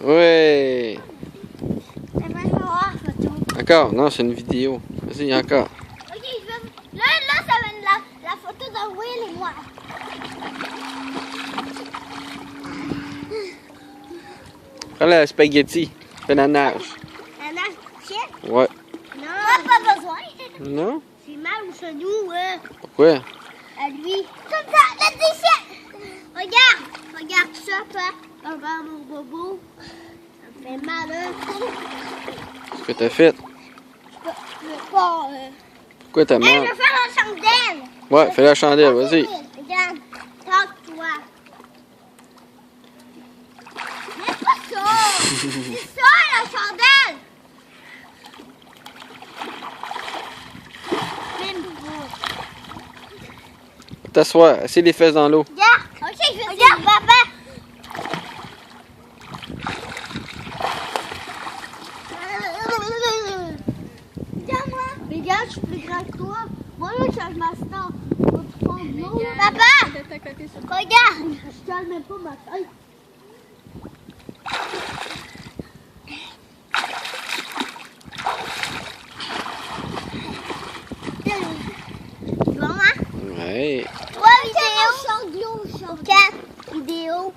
Ouais. Après, je vais voir la photo. Encore? Non, c'est une vidéo. Vas-y, encore. Ok, je vais... Là, ça va être la photo de Will et moi. Prends la spaghetti. Fais la nage. La nage couchée? Ouais. Non. Pas besoin. Non? J'ai mal au genou, Pourquoi? à lui. Comme ça, la déchette. Regarde ça, papa. Regarde mon bobo. Ça me fait mal, Qu'est-ce que t'as fait? Je veux pas, Pourquoi t'as Hey, je mal? veux faire la chandelle. Ouais, fais la chandelle, vas-y. Regarde, tape-toi. Mais pas ça. C'est ça, la chandelle. Même pas. T'assois, assieds les fesses dans l'eau. Regarde. Ok, je vais dire, papa. Regarde-moi. Mais regarde, je suis plus grand que toi. Moi, là, je change ma star. Papa, regarde. Je change même pas ma tête. Bon, hein? Ouais. 3 vidéos. 4 vidéos.